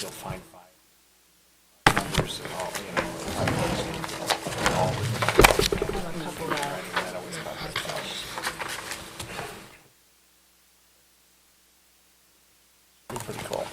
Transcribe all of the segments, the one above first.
You'll find five numbers and all, all that always causes problems. Pretty cool.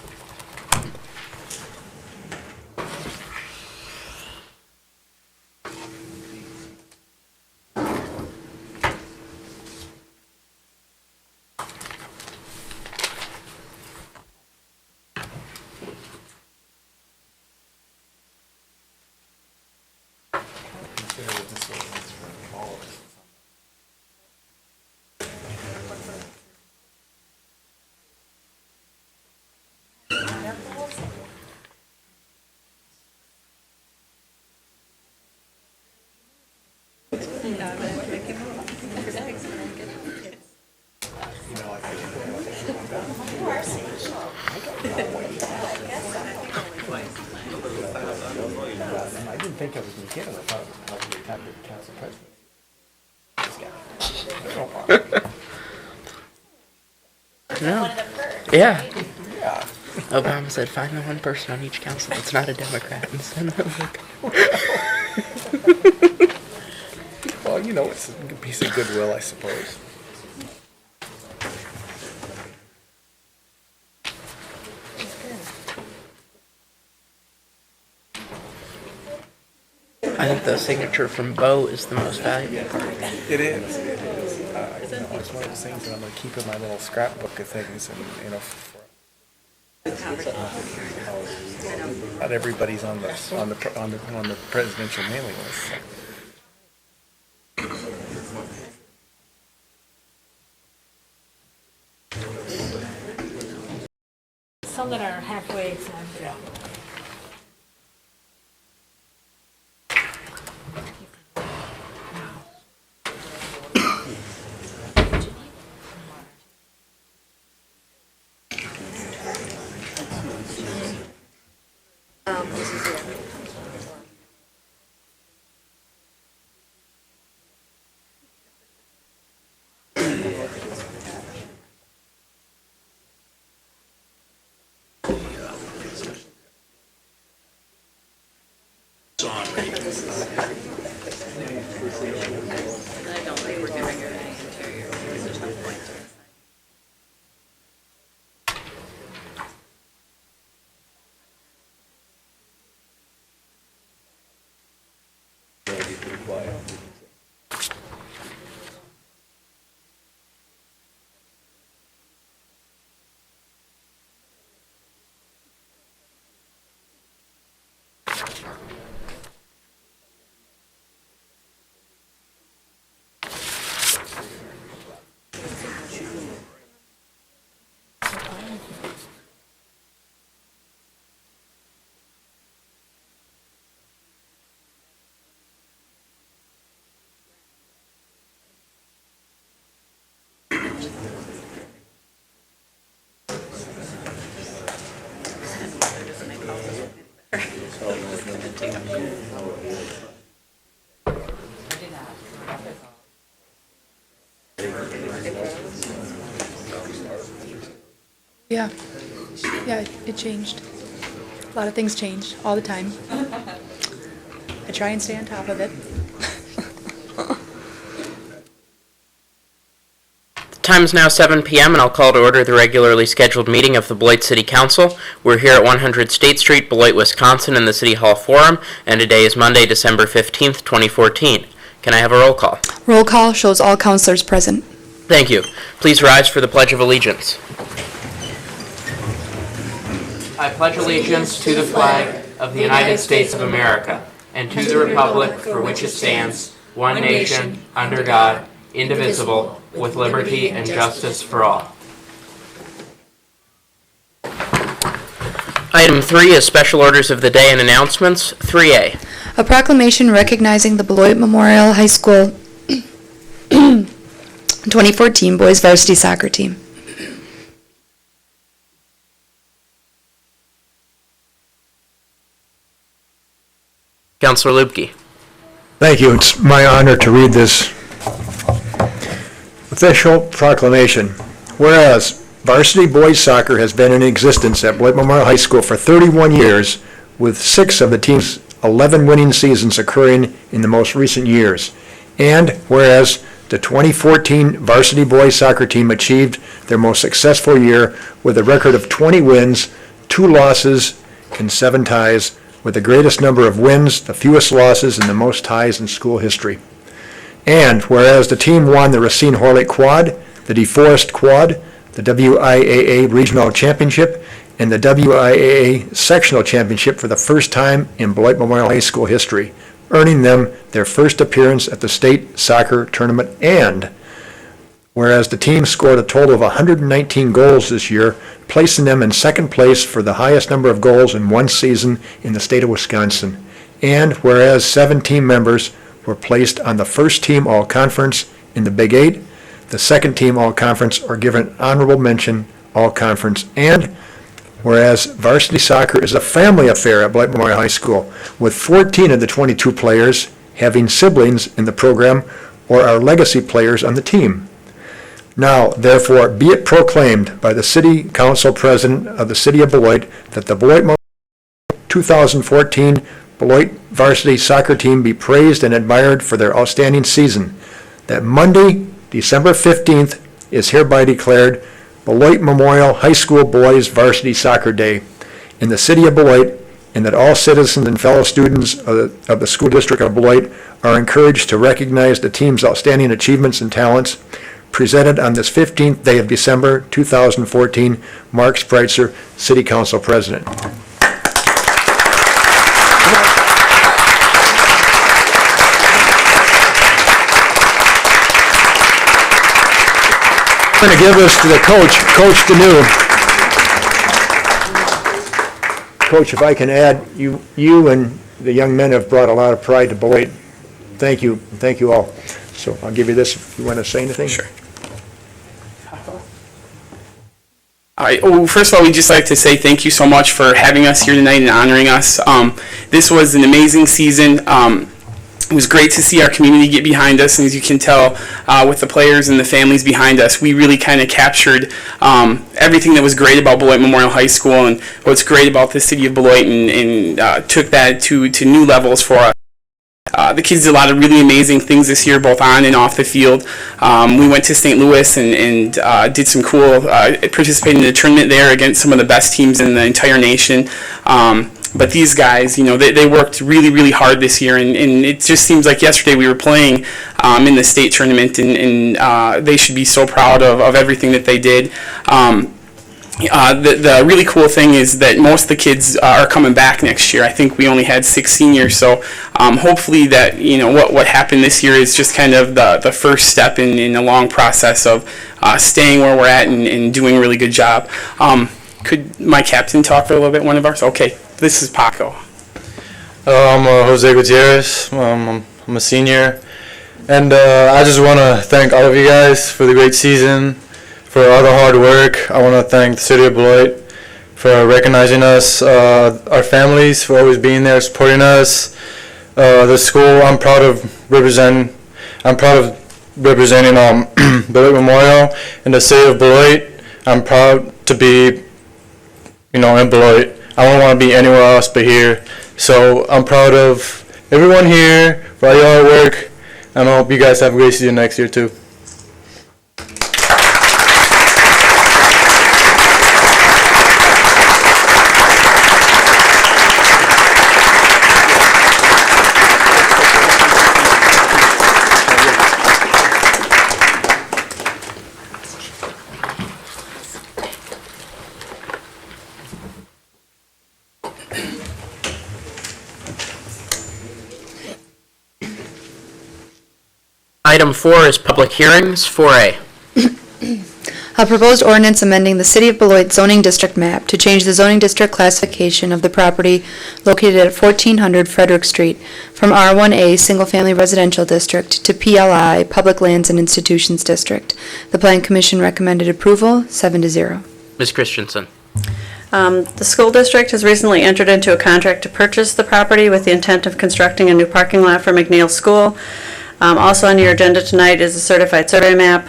I didn't think I was going to get it. I thought it was probably time to the council president. No. Yeah. Yeah. Obama said, find the one person on each council that's not a Democrat and send them. Well, you know, it's a piece of goodwill, I suppose. I think the signature from Bo is the most valuable part. It is. It is. It's one of those things that I'm going to keep in my little scrapbook of things, and not everybody's on the presidential mailing list. Some that are halfway exempt. Yeah. I don't think we're giving her any interior. There's no point to it. Yeah. Yeah, it changed. A lot of things change all the time. I try and stay on top of it. The time is now 7 p.m. and I'll call to order the regularly scheduled meeting of the Beloit City Council. We're here at 100 State Street, Beloit, Wisconsin in the City Hall Forum, and today is Monday, December 15th, 2014. Can I have a roll call? Roll call shows all counselors present. Thank you. Please rise for the Pledge of Allegiance. I pledge allegiance to the flag of the United States of America and to the republic for which it stands, one nation, under God, indivisible, with liberty and justice for all. Item 3 is special orders of the day and announcements. 3A. A proclamation recognizing the Beloit Memorial High School 2014 boys varsity soccer team. Councilor Lubke. Thank you. It's my honor to read this official proclamation. Whereas varsity boys soccer has been in existence at Beloit Memorial High School for 31 years, with 6 of the team's 11 winning seasons occurring in the most recent years. And whereas the 2014 varsity boys soccer team achieved their most successful year with a record of 20 wins, 2 losses, and 7 ties, with the greatest number of wins, the fewest losses, and the most ties in school history. And whereas the team won the Racine-Horlick Quad, the DeForest Quad, the WIAA Regional Championship, and the WIAA Sectional Championship for the first time in Beloit Memorial High School history, earning them their first appearance at the state soccer tournament. And whereas the team scored a total of 119 goals this year, placing them in second place for the highest number of goals in one season in the state of Wisconsin. And whereas 7 team members were placed on the first team all-conference in the Big 8, the second team all-conference or given honorable mention all-conference. And whereas varsity soccer is a family affair at Beloit Memorial High School, with 14 of the 22 players having siblings in the program or are legacy players on the team. Now, therefore, be it proclaimed by the City Council President of the City of Beloit that the Beloit Memorial 2014 Beloit varsity soccer team be praised and admired for their outstanding season. That Monday, December 15th, is hereby declared Beloit Memorial High School Boys Varsity Soccer Day in the City of Beloit, and that all citizens and fellow students of the School District of Beloit are encouraged to recognize the team's outstanding achievements and talents. Presented on this 15th day of December 2014, Mark Spreitzer, City Council President. I'm going to give this to the coach, Coach Deneau. Coach, if I can add, you and the young men have brought a lot of pride to Beloit. Thank you all. So I'll give you this if you want to say anything. Sure. All right. Well, first of all, we'd just like to say thank you so much for having us here tonight and honoring us. This was an amazing season. It was great to see our community get behind us, and as you can tell with the players and the families behind us, we really kind of captured everything that was great about Beloit Memorial High School and what's great about the city of Beloit, and took that to new levels for us. The kids did a lot of really amazing things this year, both on and off the field. We went to St. Louis and did some cool, participated in the tournament there against some of the best teams in the entire nation. But these guys, they worked really, really hard this year, and it just seems like yesterday we were playing in the state tournament, and they should be so proud of everything that they did. The really cool thing is that most of the kids are coming back next year. I think we only had 6 seniors, so hopefully that what happened this year is just kind of the first step in a long process of staying where we're at and doing a really good job. Could my captain talk for a little bit? One of ours? Okay, this is Paco. I'm Jose Gutierrez. I'm a senior, and I just want to thank all of you guys for the great season, for all the hard work. I want to thank the City of Beloit for recognizing us, our families for always being there, supporting us. The school, I'm proud of representing Beloit Memorial and the City of Beloit. I'm proud to be, in Beloit. I don't want to be anywhere else but here. So I'm proud of everyone here for all your hard work, and I hope you guys have a great season next year too. Item 4 is public hearings. 4A. A proposed ordinance amending the City of Beloit zoning district map to change the zoning district classification of the property located at 1400 Frederick Street from R1A Single Family Residential District to PLI Public Lands and Institutions District. The Plan Commission recommended approval 7-0. Ms. Christensen. The school district has recently entered into a contract to purchase the property with the intent of constructing a new parking lot for McNeil School. Also on your agenda tonight is a certified survey map,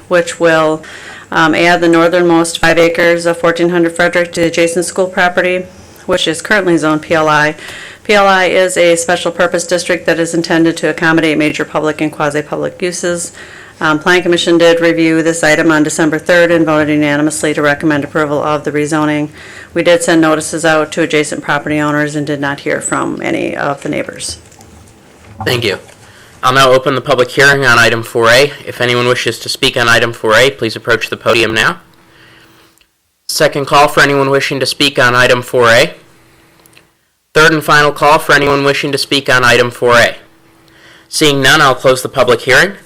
which will add the northernmost 5 acres of 1400 Frederick to the adjacent school property, which is currently zoned PLI. PLI is a special purpose district that is intended to accommodate major public and quasi-public uses. Plan Commission did review this item on December 3rd and voted unanimously to recommend approval of the rezoning. We did send notices out to adjacent property owners and did not hear from any of the neighbors. Thank you. I'll now open the public hearing on item 4A. If anyone wishes to speak on item 4A, please approach the podium now. Second call for anyone wishing to speak on item 4A. Third and final call for anyone wishing to speak on item 4A. Seeing none, I'll close the public hearing.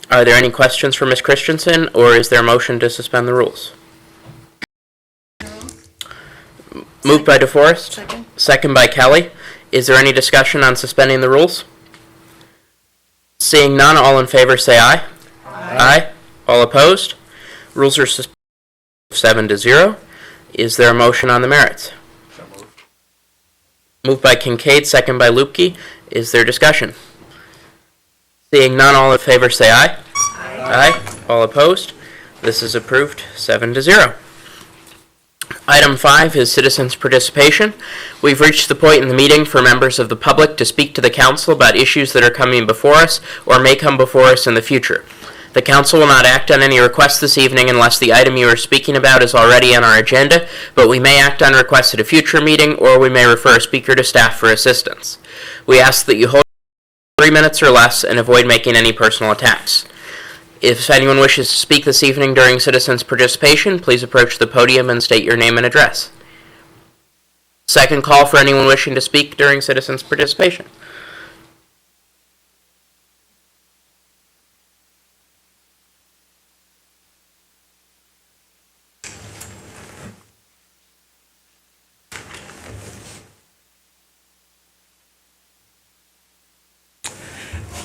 Are there any questions for Ms. Christensen, or is there a motion to suspend the rules? Moved by DeForest. Second. Second by Kelly. Is there any discussion on suspending the rules? Seeing none, all in favor say aye. Aye. All opposed? Rules are suspended 7-0. Is there a motion on the merits? Moved by Kincaid, second by Lupke. Is there discussion? Seeing none, all in favor say aye. Aye. All opposed? This is approved 7-0. Item 5 is citizens' participation. We've reached the point in the meeting for members of the public to speak to the council about issues that are coming before us or may come before us in the future. The council will not act on any requests this evening unless the item you are speaking about is already on our agenda, but we may act on requests at a future meeting, or we may refer a speaker to staff for assistance. We ask that you hold 3 minutes or less and avoid making any personal attacks. If anyone wishes to speak this evening during citizens' participation, please approach the podium and state your name and address. Second call for anyone wishing to speak during citizens' participation.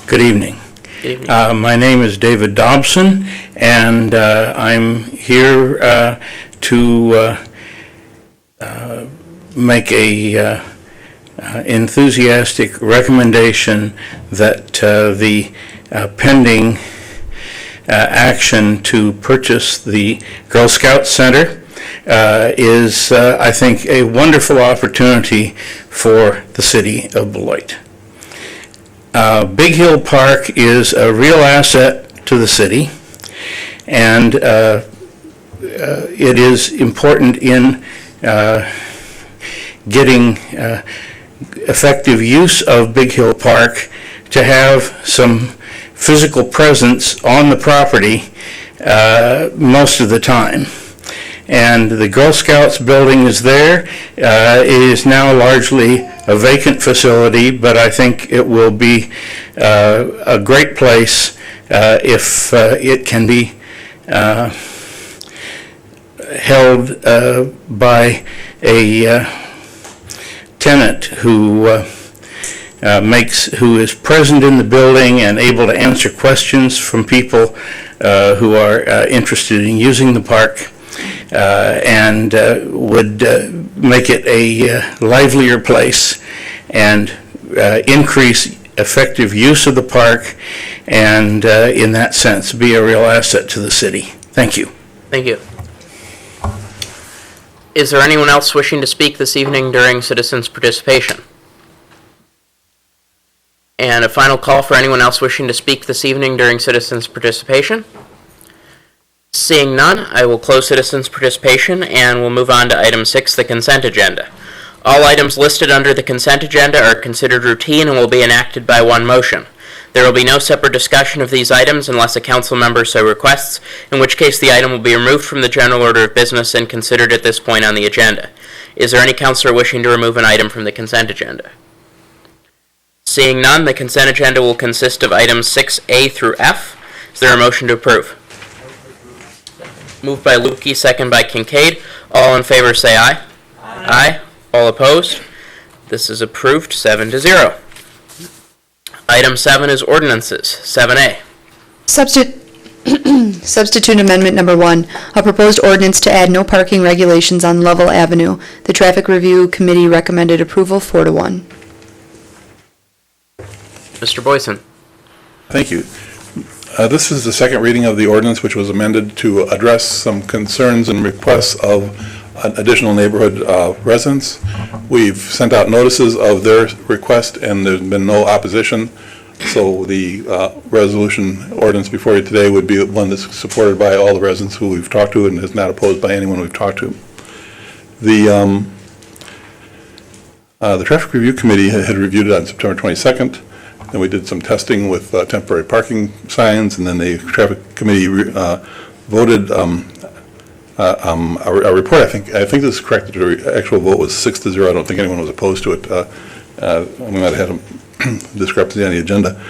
Good evening. Good evening. My name is David Dobson, and I'm here to make a enthusiastic recommendation that the pending action to purchase the Girl Scout Center is, I think, a wonderful opportunity for the city of Beloit. Big Hill Park is a real asset to the city, and it is important in getting effective use of Big Hill Park to have some physical presence on the property most of the time. And the Girl Scouts building is there. It is now largely a vacant facility, but I think it will be a great place if it can be held by a tenant who is present in the building and able to answer questions from people who are interested in using the park. And would make it a livelier place and increase effective use of the park, and in that sense be a real asset to the city. Thank you. Thank you. Is there anyone else wishing to speak this evening during citizens' participation? And a final call for anyone else wishing to speak this evening during citizens' participation? Seeing none, I will close citizens' participation and we'll move on to item 6, the consent agenda. All items listed under the consent agenda are considered routine and will be enacted by one motion. There will be no separate discussion of these items unless a council member so requests, in which case the item will be removed from the general order of business and considered at this point on the agenda. Is there any councilor wishing to remove an item from the consent agenda? Seeing none, the consent agenda will consist of items 6A through F. Is there a motion to approve? Moved by Lukey, second by Kincaid. All in favor say aye. Aye. All opposed? This is approved 7-0. Item 7 is ordinances. 7A. Substitute Substitute amendment number 1, a proposed ordinance to add no parking regulations on Lovell Avenue. The Traffic Review Committee recommended approval 4-1. Mr. Boyson. Thank you. This is the second reading of the ordinance, which was amended to address some concerns and requests of additional neighborhood residents. We've sent out notices of their request, and there's been no opposition. So the resolution ordinance before you today would be one that's supported by all the residents who we've talked to and is not opposed by anyone we've talked to. The Traffic Review Committee had reviewed it on September 22nd. Then we did some testing with temporary parking signs, and then the Traffic Committee voted a report. I think this is correct. The actual vote was 6-0. I don't think anyone was opposed to it. We might have had a discrepancy on the agenda.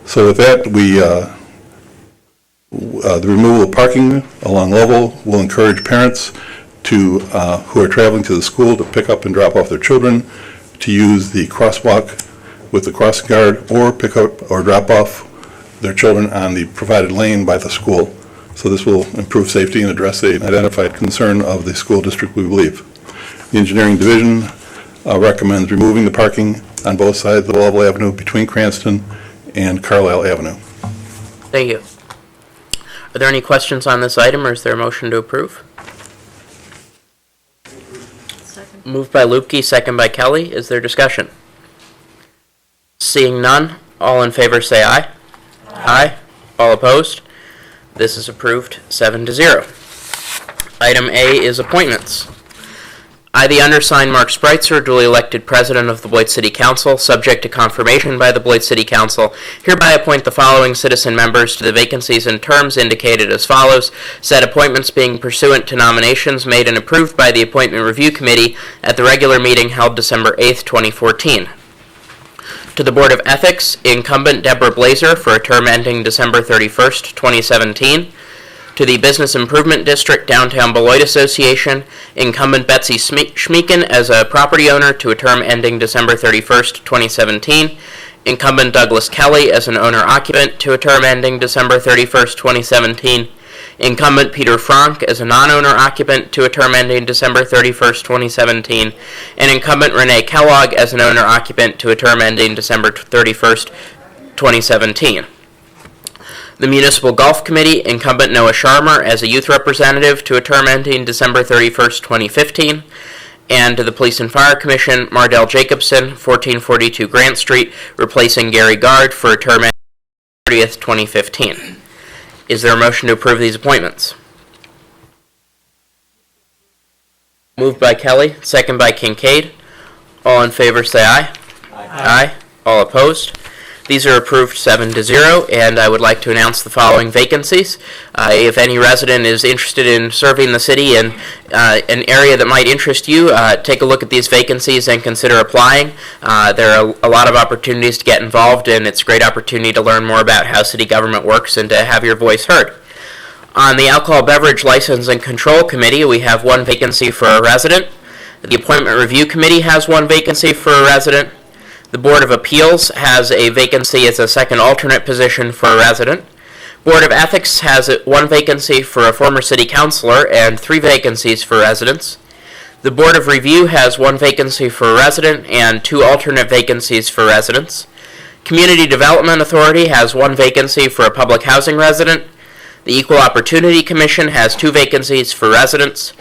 So with that, the removal of parking along Lovell will encourage parents who are traveling to the school to pick up and drop off their children, to use the crosswalk with the crossing guard, or pick up or drop off their children on the provided lane by the school. So this will improve safety and address the identified concern of the school district, we believe. The Engineering Division recommends removing the parking on both sides of Lovell Avenue between Cranston and Carlisle Avenue. Thank you. Are there any questions on this item, or is there a motion to approve? Second. Moved by Lupke, second by Kelly. Is there discussion? Seeing none, all in favor say aye. Aye. All opposed? This is approved 7-0. Item A is appointments. I, the undersigned Mark Spreitzer, duly elected President of the Beloit City Council, subject to confirmation by the Beloit City Council, hereby appoint the following citizen members to the vacancies and terms indicated as follows, said appointments being pursuant to nominations made and approved by the Appointment Review Committee at the regular meeting held December 8th, 2014. To the Board of Ethics, incumbent Deborah Blazer for a term ending December 31st, 2017. To the Business Improvement District Downtown Beloit Association, incumbent Betsy Schmeeken as a property owner to a term ending December 31st, 2017. Incumbent Douglas Kelly as an owner-occupant to a term ending December 31st, 2017. Incumbent Peter Frank as a non-owner occupant to a term ending December 31st, 2017. And incumbent Renee Kellogg as an owner-occupant to a term ending December 31st, 2017. The Municipal Golf Committee, incumbent Noah Sharmer as a youth representative to a term ending December 31st, 2015. And to the Police and Fire Commission, Mardell Jacobson, 1442 Grant Street, replacing Gary Gard for a term ending December 30th, 2015. Is there a motion to approve these appointments? Moved by Kelly, second by Kincaid. All in favor say aye. Aye. All opposed? These are approved 7-0, and I would like to announce the following vacancies. If any resident is interested in serving the city in an area that might interest you, take a look at these vacancies and consider applying. There are a lot of opportunities to get involved, and it's a great opportunity to learn more about how city government works and to have your voice heard. On the Alcohol Beverage License and Control Committee, we have one vacancy for a resident. The Appointment Review Committee has one vacancy for a resident. The Board of Appeals has a vacancy as a second alternate position for a resident. Board of Ethics has one vacancy for a former city councilor and 3 vacancies for residents. The Board of Review has one vacancy for a resident and 2 alternate vacancies for residents. Community Development Authority has one vacancy for a public housing resident. The Equal Opportunity Commission has 2 vacancies for residents.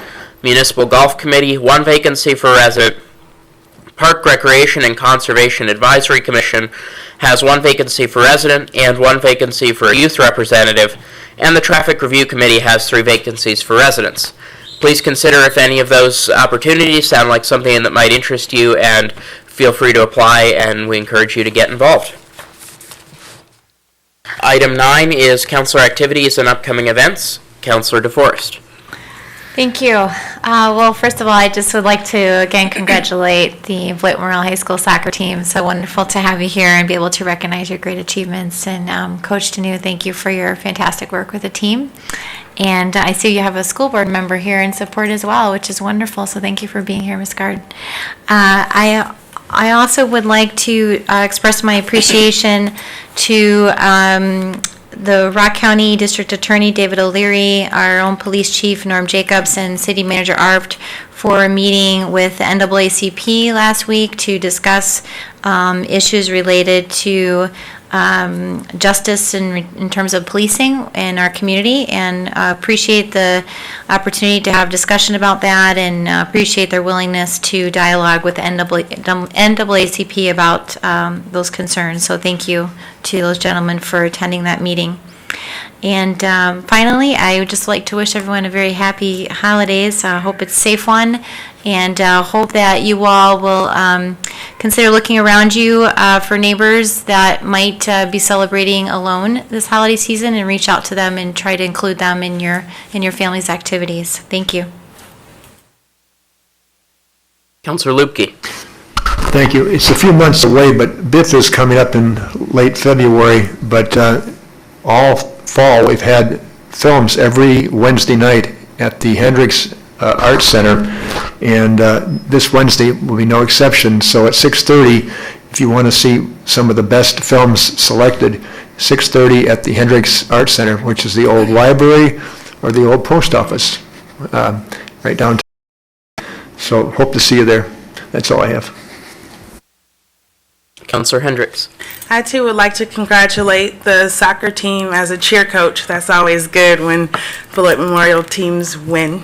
Municipal Golf Committee, 1 vacancy for a resident. Park, Recreation, and Conservation Advisory Commission has 1 vacancy for resident and 1 vacancy for a youth representative, and the Traffic Review Committee has 3 vacancies for residents. Please consider if any of those opportunities sound like something that might interest you, and feel free to apply, and we encourage you to get involved. Item 9 is councilor activities and upcoming events. Councilor DeForest. Thank you. Well, first of all, I just would like to again congratulate the Beloit Memorial High School soccer team. So wonderful to have you here and be able to recognize your great achievements. And Coach Tanu, thank you for your fantastic work with the team. And I see you have a school board member here in support as well, which is wonderful. So thank you for being here, Ms. Gard. I also would like to express my appreciation to the Rock County District Attorney David O'Leary, our own Police Chief Norm Jacobs, and City Manager Arft for a meeting with the NAACP last week to discuss issues related to justice in terms of policing in our community, and appreciate the opportunity to have discussion about that, and appreciate their willingness to dialogue with the NAACP about those concerns. So thank you to those gentlemen for attending that meeting. And finally, I would just like to wish everyone a very happy holidays. I hope it's a safe one, and hope that you all will consider looking around you for neighbors that might be celebrating alone this holiday season, and reach out to them and try to include them in your family's activities. Thank you. Councilor Lupke. Thank you. It's a few months away, but BIF is coming up in late February, but all fall we've had films every Wednesday night at the Hendricks Arts Center, and this Wednesday will be no exception. So at 6:30, if you want to see some of the best films selected, 6:30 at the Hendricks Arts Center, which is the old library or the old post office, right downtown. So hope to see you there. That's all I have. Councilor Hendricks. I too would like to congratulate the soccer team as a cheer coach. That's always good when Beloit Memorial teams win.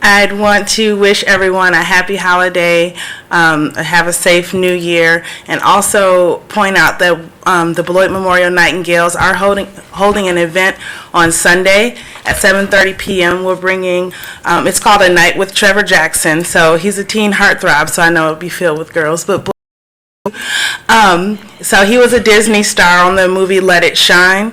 I'd want to wish everyone a happy holiday, have a safe new year, and also point out that the Beloit Memorial Nightingales are holding an event on Sunday at 7:30 p.m. We're bringing, it's called A Night with Trevor Jackson. So he's a teen heartthrob, so I know it'll be filled with girls, but so he was a Disney star on the movie Let It Shine.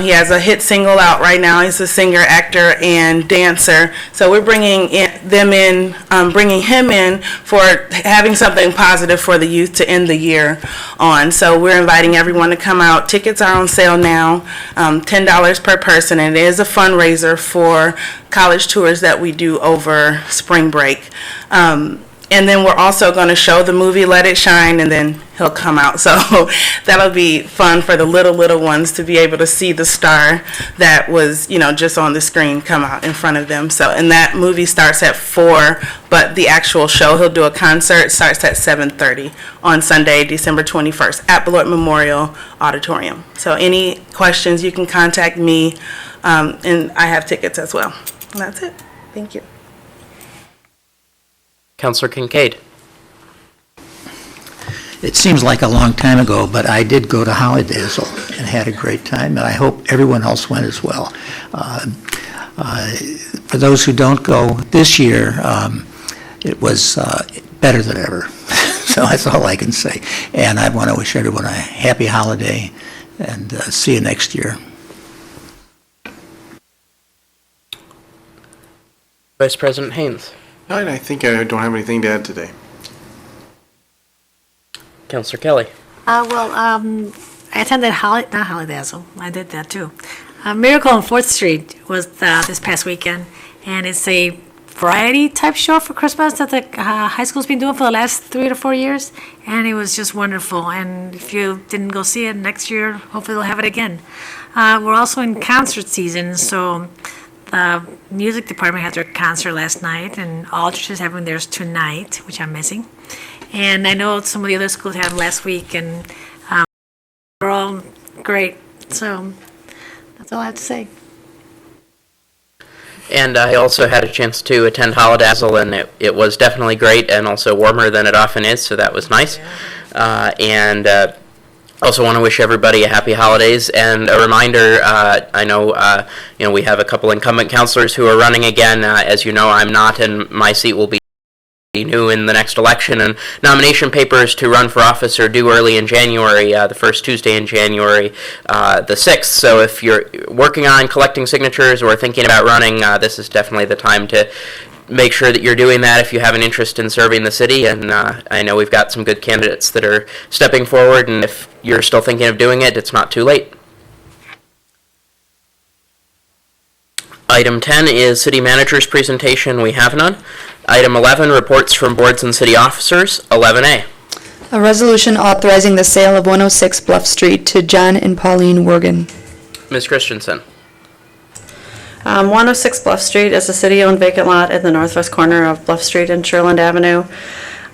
He has a hit single out right now. He's a singer, actor, and dancer. So we're bringing him in for having something positive for the youth to end the year on. So we're inviting everyone to come out. Tickets are on sale now, $10 per person, and it is a fundraiser for college tours that we do over spring break. And then we're also going to show the movie Let It Shine, and then he'll come out. So that'll be fun for the little ones to be able to see the star that was, just on the screen come out in front of them. So, and that movie starts at 4, but the actual show, he'll do a concert, starts at 7:30 on Sunday, December 21st at Beloit Memorial Auditorium. So any questions, you can contact me, and I have tickets as well. And that's it. Thank you. Councilor Kincaid. It seems like a long time ago, but I did go to Holidaysville and had a great time, and I hope everyone else went as well. For those who don't go this year, it was better than ever. So that's all I can say. And I want to wish everyone a happy holiday, and see you next year. Vice President Haynes. I think I don't have anything to add today. Councilor Kelly. I attended Holidaysville. I did that too. Miracle on 4th Street was this past weekend, and it's a variety type show for Christmas that the high school's been doing for the last 3 to 4 years, and it was just wonderful. And if you didn't go see it next year, hopefully they'll have it again. We're also in concert season, so the music department had their concert last night, and Aldrich is having theirs tonight, which I'm missing. And I know some of the other schools had last week, and they're all great. So that's all I have to say. And I also had a chance to attend Holidaysville, and it was definitely great, and also warmer than it often is, so that was nice. Also want to wish everybody a happy holidays, and a reminder, I know, we have a couple incumbent councilors who are running again. As you know, I'm not, and my seat will be new in the next election, and nomination papers to run for office are due early in January, the first Tuesday in January, the 6th. So if you're working on collecting signatures or thinking about running, this is definitely the time to make sure that you're doing that if you have an interest in serving the city. And I know we've got some good candidates that are stepping forward, and if you're still thinking of doing it, it's not too late. Item 10 is City Manager's presentation. We have none. Item 11, reports from boards and city officers. 11A. A resolution authorizing the sale of 106 Bluff Street to John and Pauline Wergen. Ms. Christensen. 106 Bluff Street is a city-owned vacant lot at the northwest corner of Bluff Street and Sherland Avenue.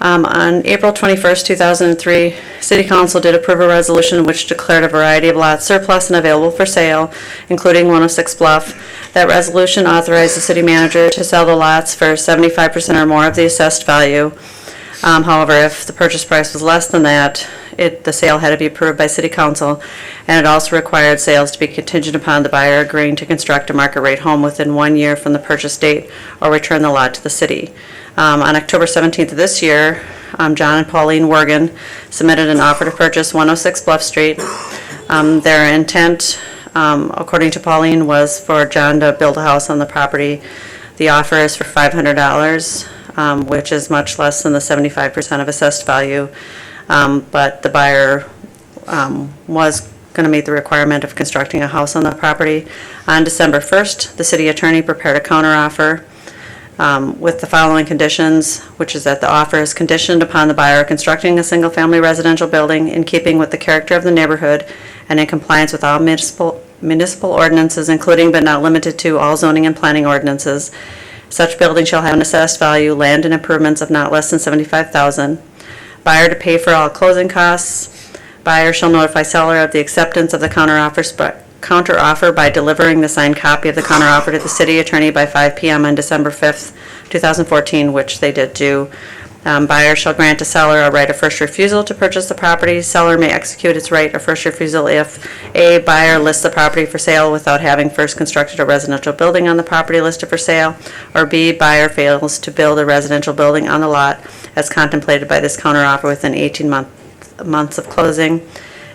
On April 21st, 2003, City Council did approve a resolution which declared a variety of lots surplus and available for sale, including 106 Bluff. That resolution authorized the city manager to sell the lots for 75% or more of the assessed value. However, if the purchase price was less than that, the sale had to be approved by City Council, and it also required sales to be contingent upon the buyer agreeing to construct a market rate home within 1 year from the purchase date or return the lot to the city. On October 17th of this year, John and Pauline Wergen submitted an offer to purchase 106 Bluff Street. Their intent, according to Pauline, was for John to build a house on the property. The offer is for $500, which is much less than the 75% of assessed value. But the buyer was going to meet the requirement of constructing a house on the property. On December 1st, the city attorney prepared a counteroffer with the following conditions, which is that the offer is conditioned upon the buyer constructing a single-family residential building in keeping with the character of the neighborhood and in compliance with all municipal ordinances, including but not limited to all zoning and planning ordinances. Such building shall have an assessed value, land and improvements of not less than $75,000. Buyer to pay for all closing costs. Buyer shall notify seller of the acceptance of the counteroffer by delivering the signed copy of the counteroffer to the city attorney by 5 p.m. on December 5th, 2014, which they did do. Buyer shall grant to seller a right of first refusal to purchase the property. Seller may execute its right of first refusal if A, buyer lists the property for sale without having first constructed a residential building on the property listed for sale, or B, buyer fails to build a residential building on the lot as contemplated by this counteroffer within 18 months of closing.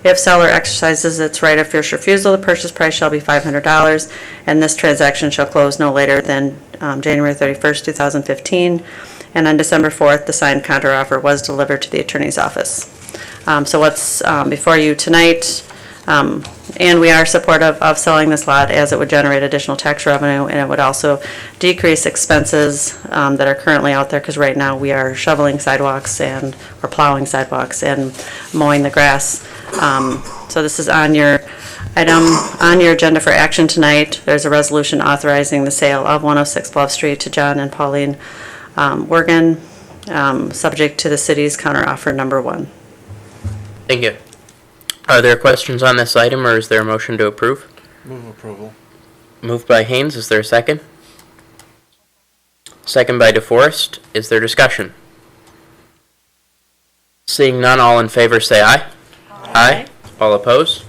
If seller exercises its right of first refusal, the purchase price shall be $500, and this transaction shall close no later than January 31st, 2015. And on December 4th, the signed counteroffer was delivered to the attorney's office. So what's before you tonight, and we are supportive of selling this lot as it would generate additional tax revenue, and it would also decrease expenses that are currently out there, because right now we are shoveling sidewalks or plowing sidewalks and mowing the grass. So this is on your item on your agenda for action tonight. There's a resolution authorizing the sale of 106 Bluff Street to John and Pauline Wergen, subject to the city's counteroffer number 1. Thank you. Are there questions on this item, or is there a motion to approve? Move approval. Moved by Haynes. Is there a second? Second by DeForest. Is there discussion? Seeing none, all in favor say aye. Aye. All opposed?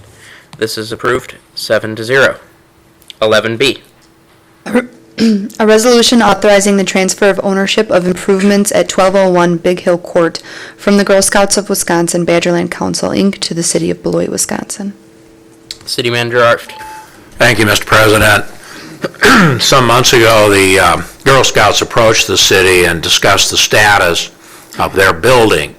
This is approved 7-0. 11B. A resolution authorizing the transfer of ownership of improvements at 1201 Big Hill Court from the Girl Scouts of Wisconsin Badgerland Council, Inc. to the City of Beloit, Wisconsin. City Manager Arft. Thank you, Mr. President. Some months ago, the Girl Scouts approached the city and discussed the status of their building,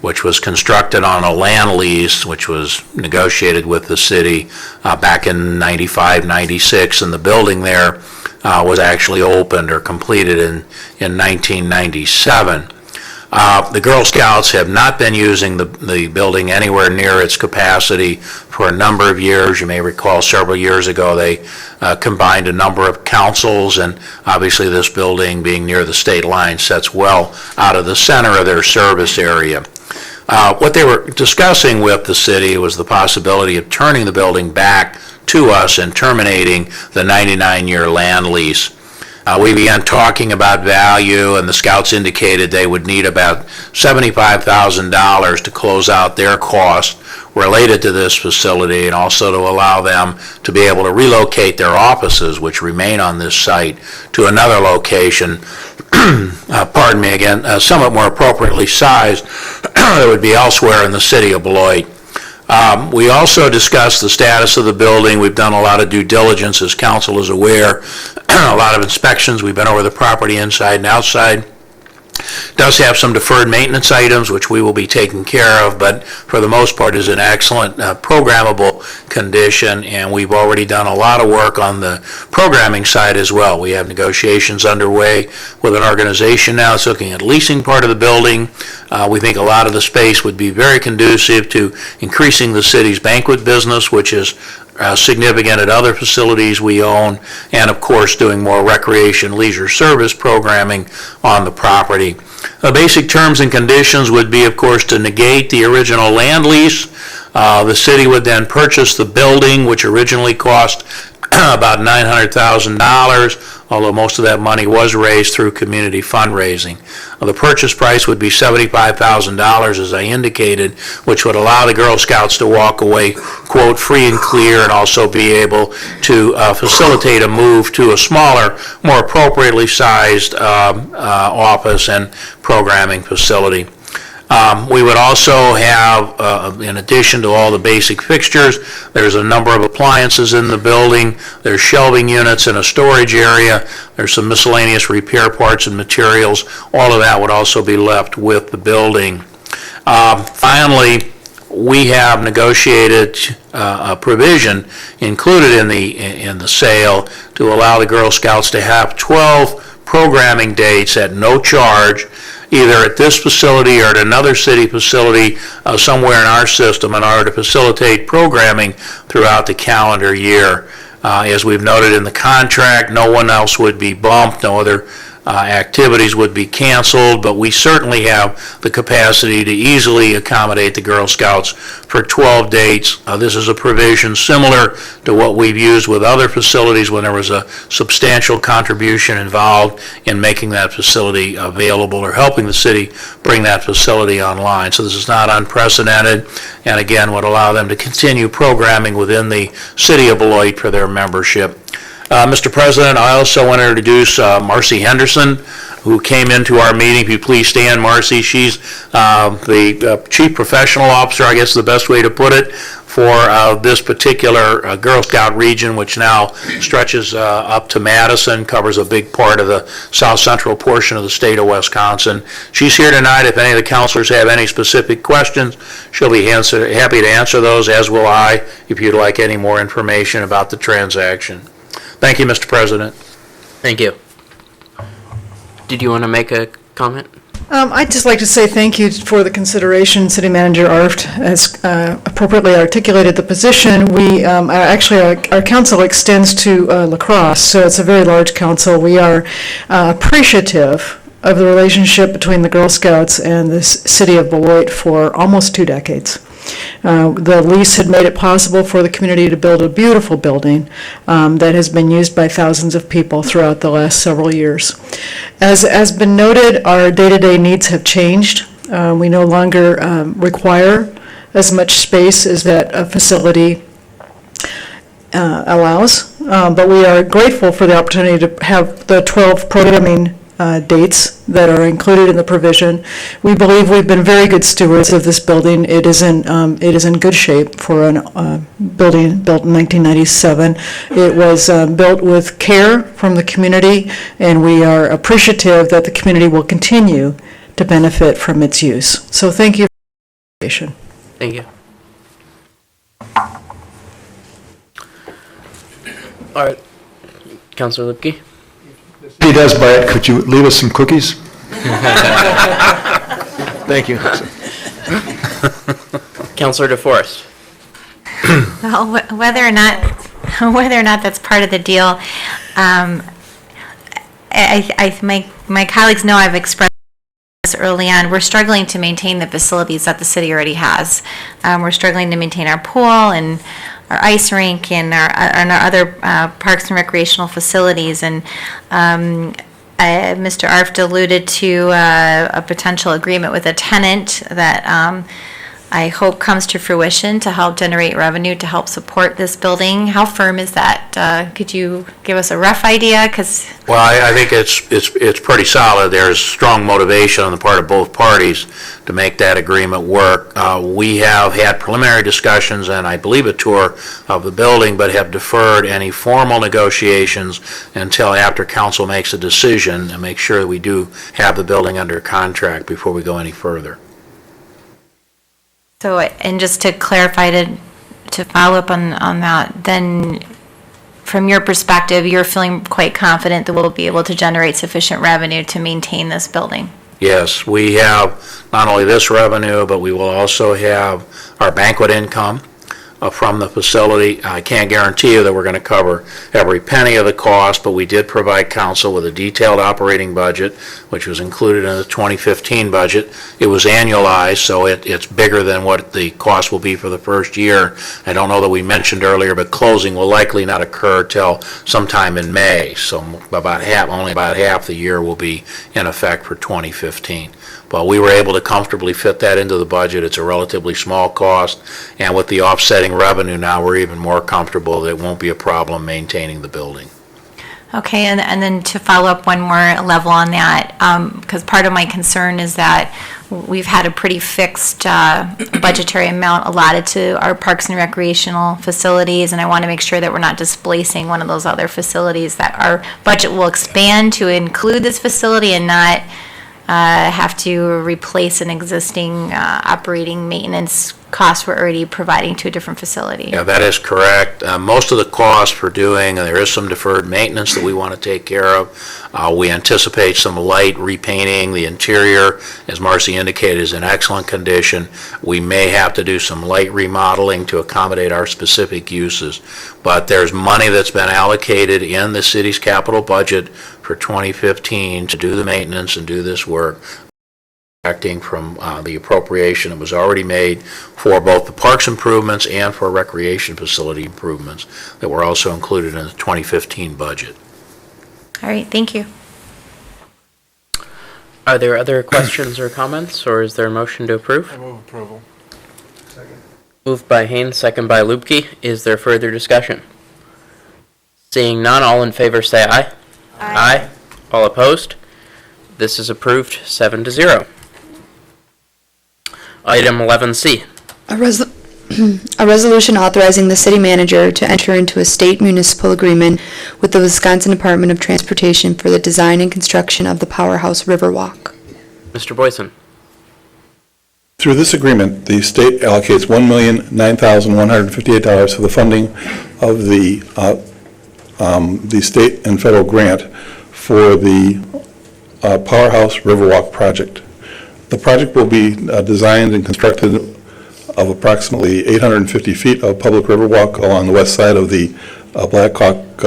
which was constructed on a land lease, which was negotiated with the city back in 95, 96, and the building there was actually opened or completed in 1997. The Girl Scouts have not been using the building anywhere near its capacity for a number of years. You may recall several years ago they combined a number of councils, and obviously this building, being near the state line, sets well out of the center of their service area. What they were discussing with the city was the possibility of turning the building back to us and terminating the 99-year land lease. We began talking about value, and the Scouts indicated they would need about $75,000 to close out their costs related to this facility, and also to allow them to be able to relocate their offices, which remain on this site, to another location, pardon me again, somewhat more appropriately sized, that would be elsewhere in the city of Beloit. We also discussed the status of the building. We've done a lot of due diligence, as council is aware, a lot of inspections. We've been over the property inside and outside. Does have some deferred maintenance items, which we will be taking care of, but for the most part is in excellent programmable condition, and we've already done a lot of work on the programming side as well. We have negotiations underway with an organization now that's looking at leasing part of the building. We think a lot of the space would be very conducive to increasing the city's banquet business, which is significant at other facilities we own, and of course doing more recreation leisure service programming on the property. The basic terms and conditions would be, of course, to negate the original land lease. The city would then purchase the building, which originally cost about $900,000, although most of that money was raised through community fundraising. The purchase price would be $75,000, as I indicated, which would allow the Girl Scouts to walk away, quote, free and clear, and also be able to facilitate a move to a smaller, more appropriately sized office and programming facility. We would also have, in addition to all the basic fixtures, there's a number of appliances in the building, there's shelving units in a storage area, there's some miscellaneous repair parts and materials. All of that would also be left with the building. Finally, we have negotiated a provision included in the sale to allow the Girl Scouts to have 12 programming dates at no charge, either at this facility or at another city facility somewhere in our system, in order to facilitate programming throughout the calendar year. As we've noted in the contract, no one else would be bumped, no other activities would be canceled, but we certainly have the capacity to easily accommodate the Girl Scouts for 12 dates. This is a provision similar to what we've used with other facilities when there was a substantial contribution involved in making that facility available or helping the city bring that facility online. So this is not unprecedented, and again would allow them to continue programming within the city of Beloit for their membership. Mr. President, I also want to introduce Marcy Henderson, who came into our meeting. If you please stand, Marcy. She's the Chief Professional Officer, I guess is the best way to put it, for this particular Girl Scout region, which now stretches up to Madison, covers a big part of the south central portion of the state of Wisconsin. She's here tonight. If any of the counselors have any specific questions, she'll be happy to answer those, as will I, if you'd like any more information about the transaction. Thank you, Mr. President. Thank you. Did you want to make a comment? I'd just like to say thank you for the consideration. City Manager Arft has appropriately articulated the position. We our council extends to La Crosse, so it's a very large council. We are appreciative of the relationship between the Girl Scouts and the city of Beloit for almost 2 decades. The lease had made it possible for the community to build a beautiful building that has been used by thousands of people throughout the last several years. As has been noted, our day-to-day needs have changed. We no longer require as much space as that facility allows, but we are grateful for the opportunity to have the 12 programming dates that are included in the provision. We believe we've been very good stewards of this building. It is in good shape for a building built in 1997. It was built with care from the community, and we are appreciative that the community will continue to benefit from its use. So thank you for your participation. Thank you. All right, Councilor Lipke. He does, Brett. Could you leave us some cookies? Thank you. Councilor DeForest. Well, whether or not that's part of the deal, my colleagues know I've expressed this early on. We're struggling to maintain the facilities that the city already has. We're struggling to maintain our pool and our ice rink and our other parks and recreational facilities. And Mr. Arft alluded to a potential agreement with a tenant that I hope comes to fruition to help generate revenue to help support this building. How firm is that? Could you give us a rough idea? Because Well, I think it's pretty solid. There's strong motivation on the part of both parties to make that agreement work. We have had preliminary discussions and I believe a tour of the building, but have deferred any formal negotiations until after council makes a decision and make sure that we do have the building under contract before we go any further. so, and just to clarify, to follow up on that, then from your perspective, you're feeling quite confident that we'll be able to generate sufficient revenue to maintain this building? Yes, we have not only this revenue, but we will also have our banquet income from the facility. I can't guarantee you that we're going to cover every penny of the cost, but we did provide council with a detailed operating budget, which was included in the 2015 budget. It was annualized, so it's bigger than what the cost will be for the first year. I don't know that we mentioned earlier, but closing will likely not occur till sometime in May, so only about half the year will be in effect for 2015. But we were able to comfortably fit that into the budget. It's a relatively small cost, and with the offsetting revenue now, we're even more comfortable that it won't be a problem maintaining the building. Okay, and then to follow up one more level on that, because part of my concern is that we've had a pretty fixed budgetary amount allotted to our parks and recreational facilities, and I want to make sure that we're not displacing one of those other facilities, that our budget will expand to include this facility and not have to replace an existing operating maintenance cost we're already providing to a different facility. Yeah, that is correct. Most of the cost for doing, there is some deferred maintenance that we want to take care of. We anticipate some light repainting. The interior, as Marcy indicated, is in excellent condition. We may have to do some light remodeling to accommodate our specific uses. But there's money that's been allocated in the city's capital budget for 2015 to do the maintenance and do this work. Acting from the appropriation that was already made for both the parks improvements and for recreation facility improvements that were also included in the 2015 budget. All right, thank you. Are there other questions or comments, or is there a motion to approve? I move approval. Second. Moved by Haynes, second by Lubke. Is there further discussion? Seeing none, all in favor say aye. Aye. All opposed? This is approved 7-0. Item 11C. A resolution authorizing the city manager to enter into a state municipal agreement with the Wisconsin Department of Transportation for the design and construction of the Powerhouse Riverwalk. Mr. Boyson. Through this agreement, the state allocates $1,009,158 for the funding of the state and federal grant for the Powerhouse Riverwalk project. The project will be designed and constructed of approximately 850 feet of public riverwalk along the west side of the Blackhawk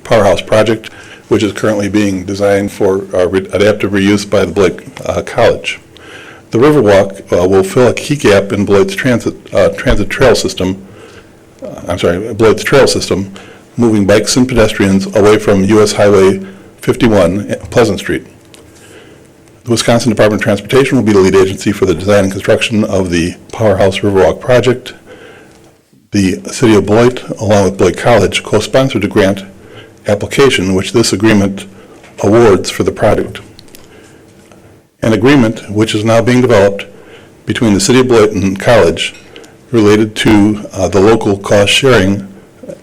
Powerhouse project, which is currently being designed for adaptive reuse by the Beloit College. The riverwalk will fill a key gap in Beloit's transit trail system. Beloit's trail system, moving bikes and pedestrians away from U.S. Highway 51, Pleasant Street. The Wisconsin Department of Transportation will be the lead agency for the design and construction of the Powerhouse Riverwalk project. The City of Beloit, along with Beloit College, co-sponsored the grant application, which this agreement awards for the project. An agreement which is now being developed between the City of Beloit and College related to the local cost sharing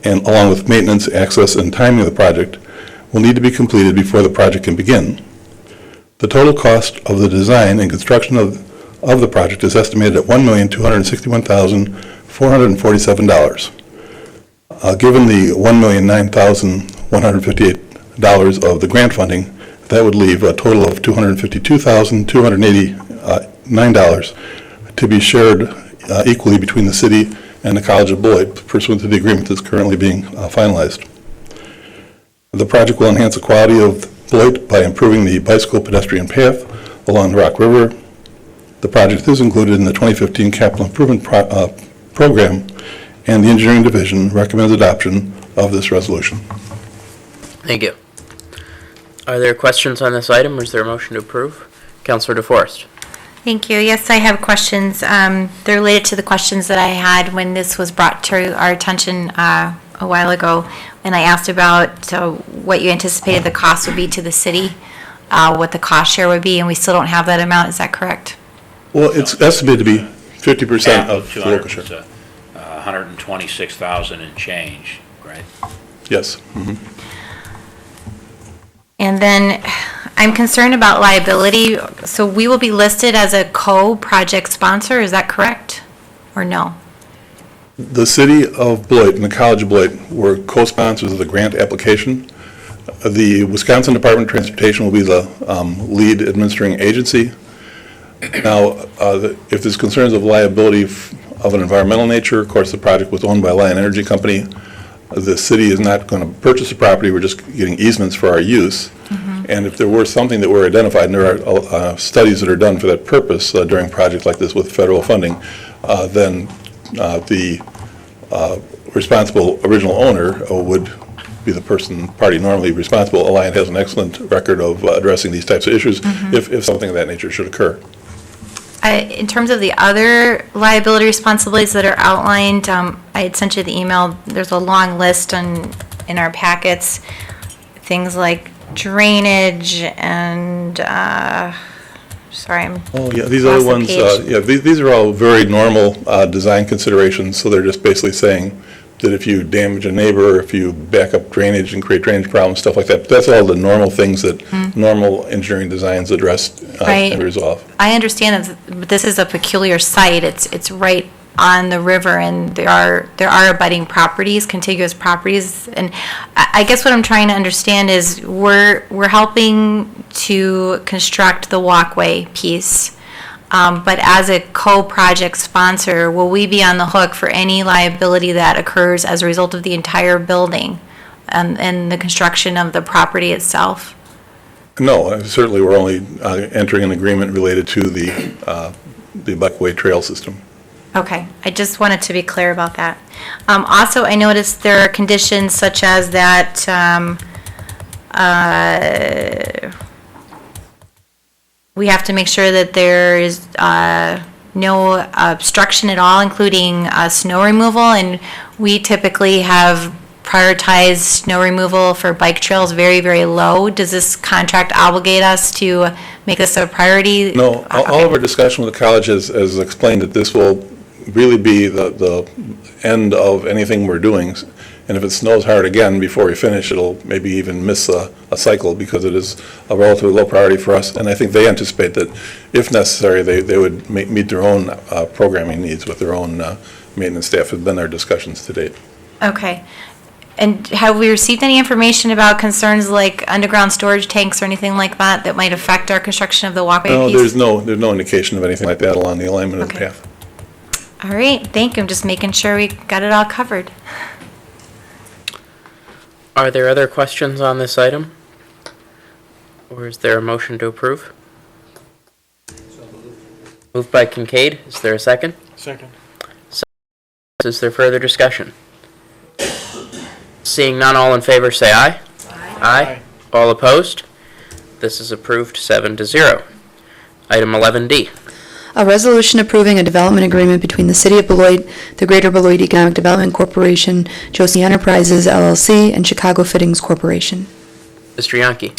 and along with maintenance, access, and timing of the project will need to be completed before the project can begin. The total cost of the design and construction of the project is estimated at $1,261,447. Given the $1,009,158 of the grant funding, that would leave a total of $252,289 to be shared equally between the city and the College of Beloit pursuant to the agreement that's currently being finalized. The project will enhance the quality of Beloit by improving the bicycle pedestrian path along the Rock River. The project is included in the 2015 Capital Improvement Program, and the Engineering Division recommends adoption of this resolution. Thank you. Are there questions on this item, or is there a motion to approve? Councilor DeForest. Thank you. Yes, I have questions. They're related to the questions that I had when this was brought to our attention a while ago, and I asked about what you anticipated the cost would be to the city, what the cost share would be, and we still don't have that amount. Is that correct? Well, it's estimated to be 50% of the local share. 126,000 and change, right? Yes. And then I'm concerned about liability. So we will be listed as a co-project sponsor. Is that correct, or no? The city of Beloit and the College of Beloit were co-sponsors of the grant application. The Wisconsin Department of Transportation will be the lead administering agency. Now, if there's concerns of liability of an environmental nature, of course, the project was owned by Lion Energy Company. The city is not going to purchase the property, we're just getting easements for our use. And if there were something that were identified, and there are studies that are done for that purpose during projects like this with federal funding, then the responsible original owner would be the party normally responsible. Alliant has an excellent record of addressing these types of issues if something of that nature should occur. In terms of the other liability responsibilities that are outlined, I had sent you the email. There's a long list in our packets, things like drainage and, sorry, I'm. Oh, yeah, these other ones, these are all very normal design considerations, so they're just basically saying that if you damage a neighbor, if you back up drainage and create drainage problems, stuff like that, that's all the normal things that normal engineering designs address and resolve. I understand that, but this is a peculiar site. It's right on the river, and there are abutting properties, contiguous properties, and I guess what I'm trying to understand is we're helping to construct the walkway piece. But as a co-project sponsor, will we be on the hook for any liability that occurs as a result of the entire building and the construction of the property itself? No, certainly we're only entering an agreement related to the Buckway Trail system. Okay, I just wanted to be clear about that. Also, I noticed there are conditions such as that we have to make sure that there is no obstruction at all, including snow removal, and we typically have prioritized snow removal for bike trails very, very low. Does this contract obligate us to make this a priority? No, all of our discussion with the college has explained that this will really be the end of anything we're doing. And if it snows hard again before we finish, it'll maybe even miss a cycle because it is a relatively low priority for us. And I think they anticipate that if necessary, they would meet their own programming needs with their own maintenance staff. Have been our discussions to date. Okay. And have we received any information about concerns like underground storage tanks or anything like that that might affect our construction of the walkway piece? There's no indication of anything like that along the alignment of the path. All right, thank you. I'm just making sure we got it all covered. Are there other questions on this item? Or is there a motion to approve? Moved by Kincaid. Is there a second? Second. Is there further discussion? Seeing none, all in favor say aye. Aye. All opposed? This is approved 7-0. Item 11D. A resolution approving a development agreement between the City of Beloit, the Greater Beloit Economic Development Corporation, Josie Enterprises LLC, and Chicago Fittings Corporation. Mr. Yankee.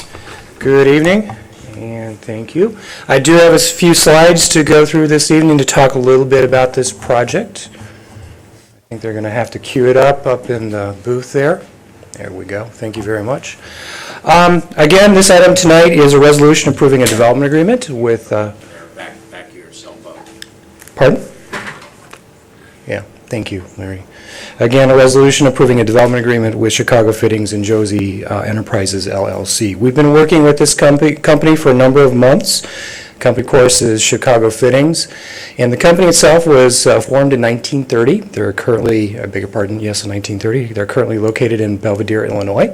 Good evening, and thank you. I do have a few slides to go through this evening to talk a little bit about this project. I think they're going to have to cue it up in the booth there. There we go. Thank you very much. Again, this item tonight is a resolution approving a development agreement with... Back to your cell phone. Pardon? Yeah, thank you, Larry. Again, a resolution approving a development agreement with Chicago Fittings and Josie Enterprises LLC. We've been working with this company for a number of months. Company, of course, is Chicago Fittings, and the company itself was formed in 1930. They're currently, I beg your pardon, yes, in 1930. They're currently located in Belvidere, Illinois.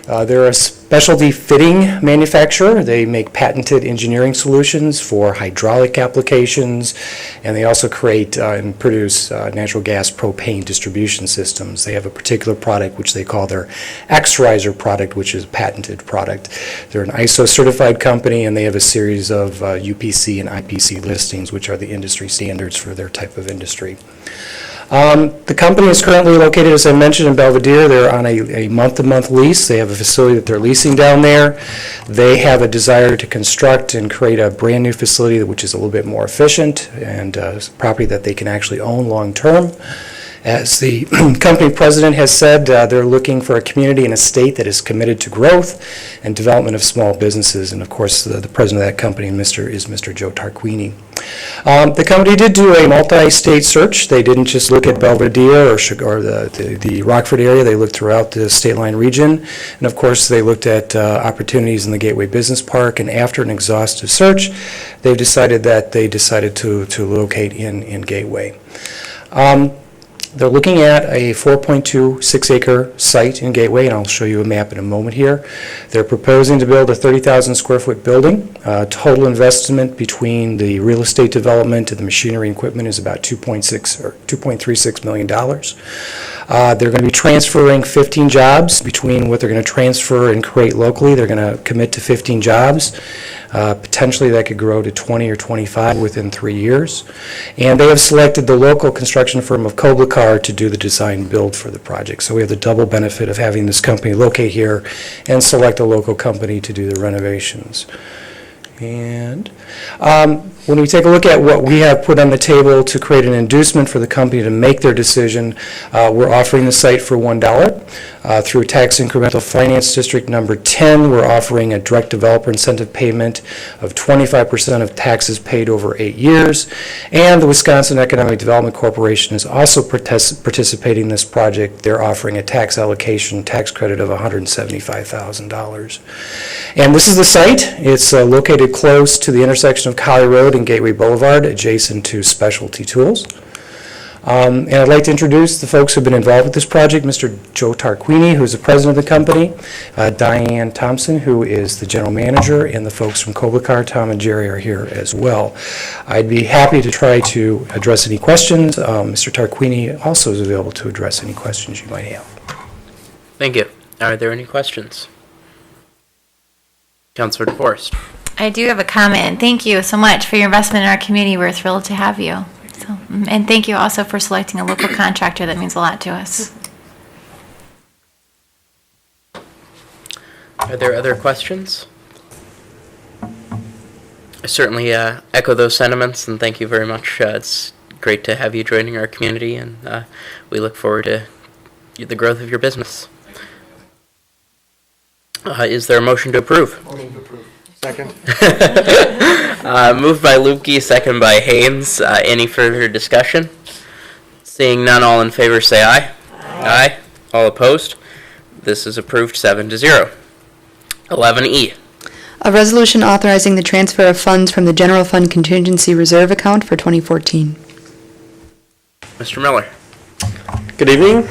They're a specialty fitting manufacturer. They make patented engineering solutions for hydraulic applications, and they also create and produce natural gas propane distribution systems. They have a particular product which they call their X-Riser product, which is a patented product. They're an ISO certified company, and they have a series of UPC and IPC listings, which are the industry standards for their type of industry. The company is currently located, as I mentioned, in Belvedere. They're on a month-to-month lease. They have a facility that they're leasing down there. They have a desire to construct and create a brand-new facility which is a little bit more efficient and property that they can actually own long-term. As the company president has said, they're looking for a community and a state that is committed to growth and development of small businesses. And of course, the president of that company is Mr. Joe Tarquini. The company did do a multi-state search. They didn't just look at Belvedere or the Rockford area. They looked throughout the state line region. And of course, they looked at opportunities in the Gateway Business Park. And after an exhaustive search, they decided to locate in Gateway. They're looking at a 4.26 acre site in Gateway, and I'll show you a map in a moment here. They're proposing to build a 30,000 square foot building. Total investment between the real estate development and the machinery and equipment is about $2.36 million. They're going to be transferring 15 jobs. Between what they're going to transfer and create locally, they're going to commit to 15 jobs. Potentially that could grow to 20 or 25 within 3 years. And they have selected the local construction firm of Koblikar to do the design build for the project. So we have the double benefit of having this company locate here and select a local company to do the renovations. And when we take a look at what we have put on the table to create an inducement for the company to make their decision, we're offering the site for $1. Through Tax Incremental Finance District number 10, we're offering a direct developer incentive payment of 25% of taxes paid over 8 years. And the Wisconsin Economic Development Corporation is also participating in this project. They're offering a tax allocation tax credit of $175,000. And this is the site. It's located close to the intersection of Collie Road and Gateway Boulevard, adjacent to Specialty Tools. And I'd like to introduce the folks who've been involved with this project, Mr. Joe Tarquini, who's the president of the company, Diane Thompson, who is the general manager, and the folks from Koblikar, Tom and Jerry, are here as well. I'd be happy to try to address any questions. Mr. Tarquini also is available to address any questions you might have. Thank you. Are there any questions? Councilor DeForest. I do have a comment. Thank you so much for your investment in our community. We're thrilled to have you. So, and thank you also for selecting a local contractor. That means a lot to us. Are there other questions? I certainly echo those sentiments, and thank you very much. It's great to have you joining our community, and we look forward to the growth of your business. Is there a motion to approve? Motion to approve. Second. Moved by Lupke, second by Haynes. Any further discussion? Seeing none, all in favor say aye. Aye. All opposed? This is approved 7-0. 11E. A resolution authorizing the transfer of funds from the General Fund Contingency Reserve Account for 2014. Mr. Miller. Good evening.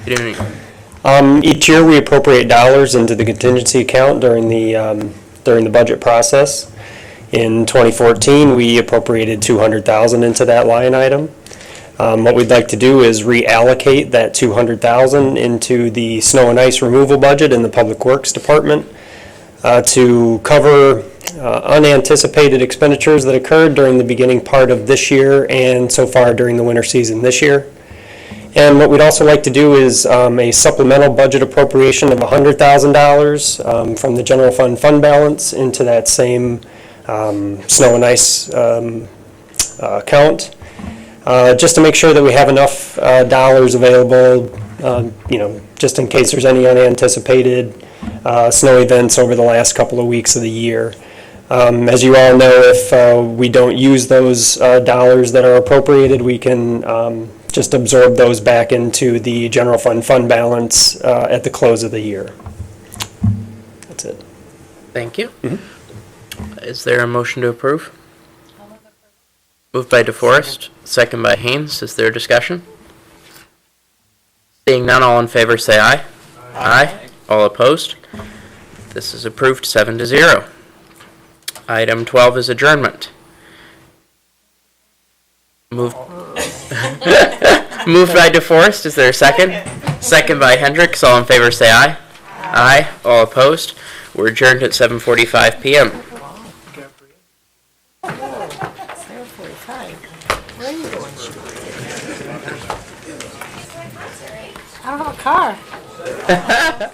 Good evening. Each year we appropriate dollars into the contingency account during the budget process. In 2014, we appropriated $200,000 into that line item. What we'd like to do is reallocate that $200,000 into the snow and ice removal budget in the Public Works Department to cover unanticipated expenditures that occurred during the beginning part of this year and so far during the winter season this year. And what we'd also like to do is a supplemental budget appropriation of $100,000 from the general fund balance into that same snow and ice account, just to make sure that we have enough dollars available, just in case there's any unanticipated snow events over the last couple of weeks of the year. As you all know, if we don't use those dollars that are appropriated, we can just absorb those back into the general fund balance at the close of the year. That's it. Thank you. Is there a motion to approve? Moved by DeForest, second by Haynes. Is there discussion? Seeing none, all in favor say aye. Aye. All opposed? This is approved 7-0. Item 12 is adjournment. Moved by DeForest. Is there a second? Second by Hendricks. All in favor say aye. Aye. All opposed? We're adjourned at 7:45 p.m. Where are you going? I don't have a car.